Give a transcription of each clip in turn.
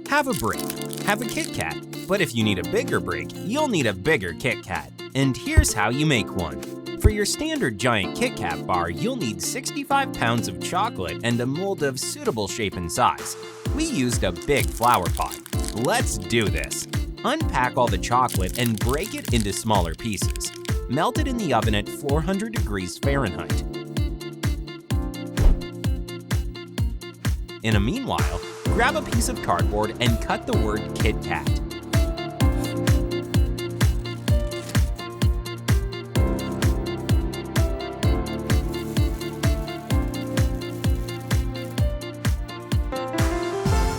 Have a break. Have a KitKat. But if you need a bigger break, you'll need a bigger KitKat. And here's how you make one. For your standard giant KitKat bar, you'll need 65 pounds of chocolate and a mold of suitable shape and size. We used a big flower pot. Let's do this. Unpack all the chocolate and break it into smaller pieces. Melt it in the oven at 400 degrees Fahrenheit. In the meanwhile, grab a piece of cardboard and cut the word KitKat.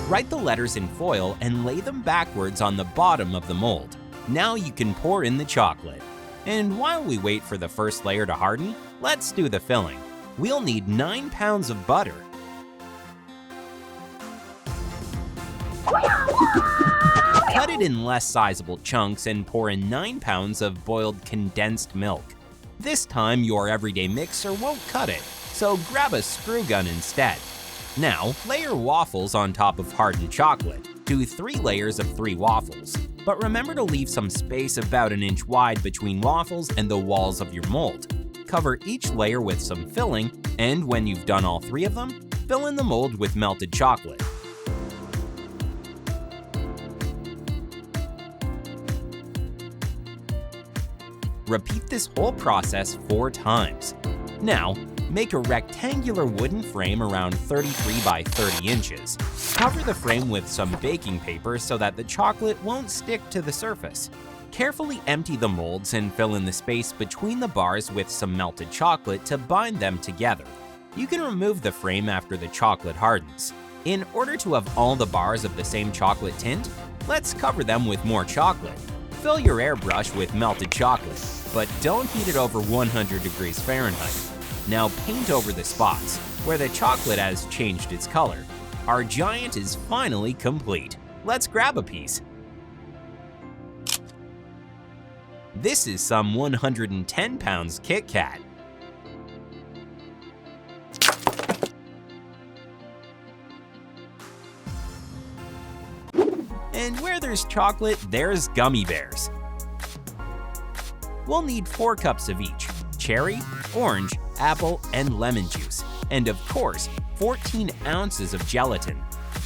Write the letters in foil and lay them backwards on the bottom of the mold. Now you can pour in the chocolate. And while we wait for the first layer to harden, let's do the filling. We'll need 9 pounds of butter. Cut it in less sizable chunks and pour in 9 pounds of boiled condensed milk. This time your everyday mixer won't cut it, so grab a screw gun instead. Now, layer waffles on top of hardened chocolate. Do 3 layers of 3 waffles. But remember to leave some space about an inch wide between waffles and the walls of your mold. Cover each layer with some filling, and when you've done all 3 of them, fill in the mold with melted chocolate. Repeat this whole process 4 times. Now, make a rectangular wooden frame around 33 by 30 inches. Cover the frame with some baking paper so that the chocolate won't stick to the surface. Carefully empty the molds and fill in the space between the bars with some melted chocolate to bind them together. You can remove the frame after the chocolate hardens. In order to have all the bars of the same chocolate tint, let's cover them with more chocolate. Fill your airbrush with melted chocolate, but don't heat it over 100 degrees Fahrenheit. Now paint over the spots, where the chocolate has changed its color. Our giant is finally complete. Let's grab a piece. This is some 110 pounds KitKat. And where there's chocolate, there's gummy bears. We'll need 4 cups of each: cherry, orange, apple, and lemon juice. And of course, 14 ounces of gelatin.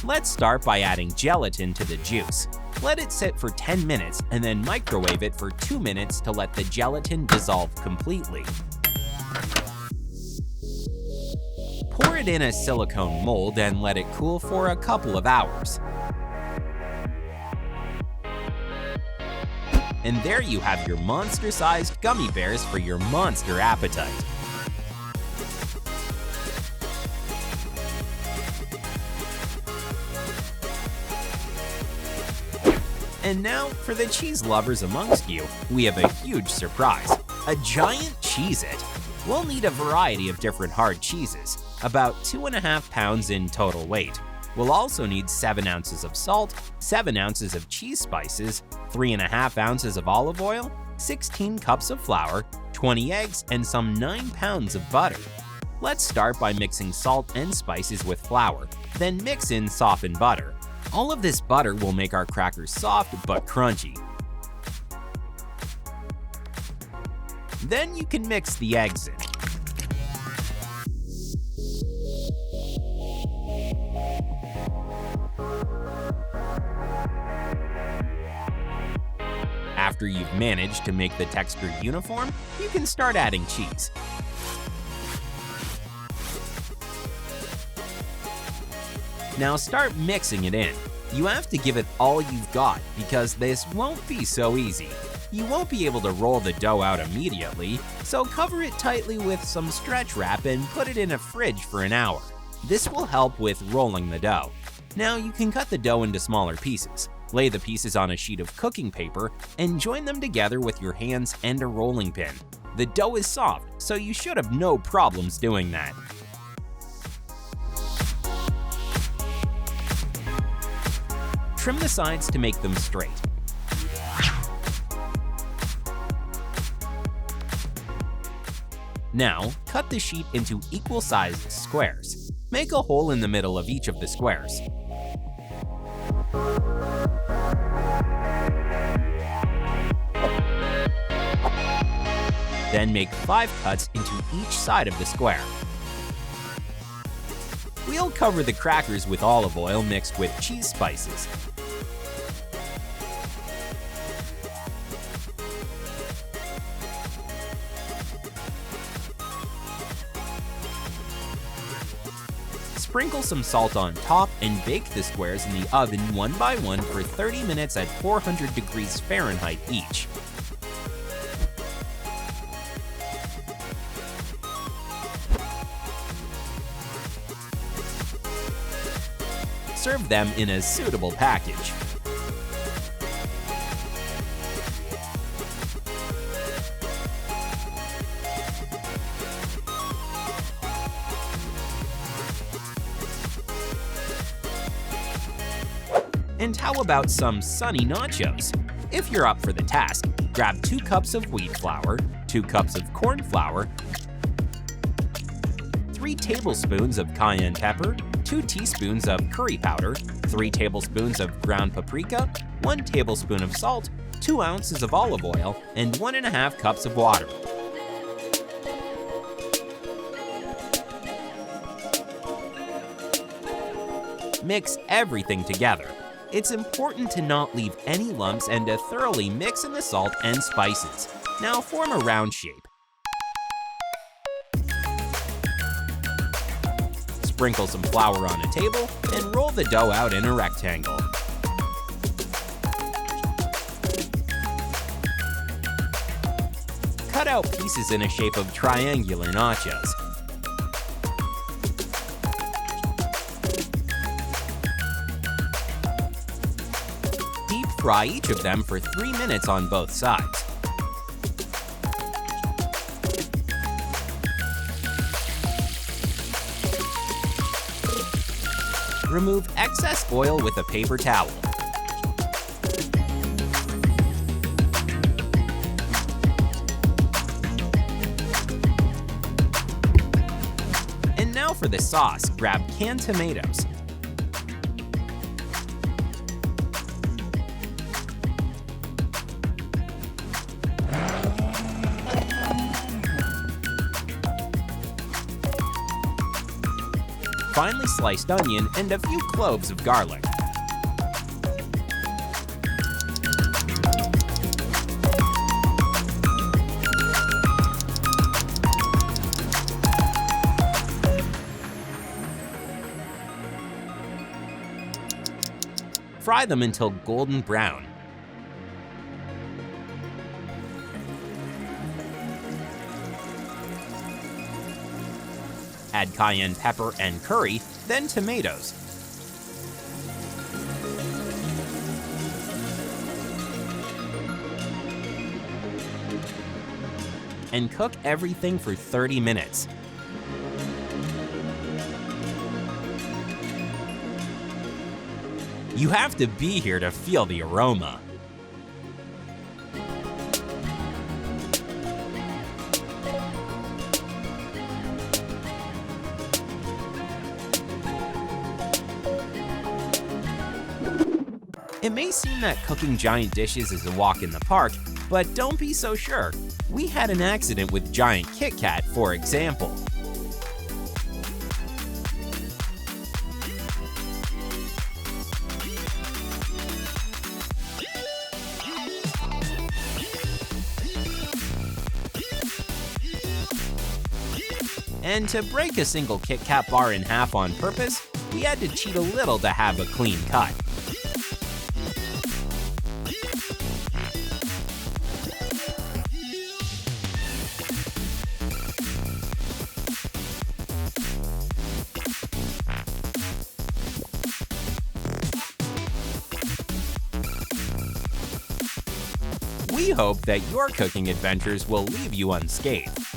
Let's start by adding gelatin to the juice. Let it sit for 10 minutes and then microwave it for 2 minutes to let the gelatin dissolve completely. Pour it in a silicone mold and let it cool for a couple of hours. And there you have your monster-sized gummy bears for your monster appetite. And now, for the cheese lovers amongst you, we have a huge surprise: a giant Cheez-It. We'll need a variety of different hard cheeses, about 2.5 pounds in total weight. We'll also need 7 ounces of salt, 7 ounces of cheese spices, 3.5 ounces of olive oil, 16 cups of flour, 20 eggs, and some 9 pounds of butter. Let's start by mixing salt and spices with flour, then mix in softened butter. All of this butter will make our crackers soft but crunchy. Then you can mix the eggs in. After you've managed to make the texture uniform, you can start adding cheese. Now start mixing it in. You have to give it all you've got because this won't be so easy. You won't be able to roll the dough out immediately, so cover it tightly with some stretch wrap and put it in a fridge for an hour. This will help with rolling the dough. Now you can cut the dough into smaller pieces. Lay the pieces on a sheet of cooking paper and join them together with your hands and a rolling pin. The dough is soft, so you should have no problems doing that. Trim the sides to make them straight. Now, cut the sheet into equal-sized squares. Make a hole in the middle of each of the squares. Then make 5 cuts into each side of the square. We'll cover the crackers with olive oil mixed with cheese spices. Sprinkle some salt on top and bake the squares in the oven one by one for 30 minutes at 400 degrees Fahrenheit each. Serve them in a suitable package. And how about some sunny nachos? If you're up for the task, grab 2 cups of wheat flour, 2 cups of corn flour, 3 tablespoons of cayenne pepper, 2 teaspoons of curry powder, 3 tablespoons of ground paprika, 1 tablespoon of salt, 2 ounces of olive oil, and 1½ cups of water. Mix everything together. It's important to not leave any lumps and to thoroughly mix in the salt and spices. Now form a round shape. Sprinkle some flour on a table and roll the dough out in a rectangle. Cut out pieces in a shape of triangular nachos. Deep fry each of them for 3 minutes on both sides. Remove excess oil with a paper towel. And now for the sauce, grab canned tomatoes. Finely sliced onion, and a few cloves of garlic. Fry them until golden brown. Add cayenne pepper and curry, then tomatoes. And cook everything for 30 minutes. You have to be here to feel the aroma. It may seem that cooking giant dishes is a walk in the park, but don't be so sure. We had an accident with giant KitKat, for example. And to break a single KitKat bar in half on purpose, we had to cheat a little to have a clean cut. We hope that your cooking adventures will leave you unscathed.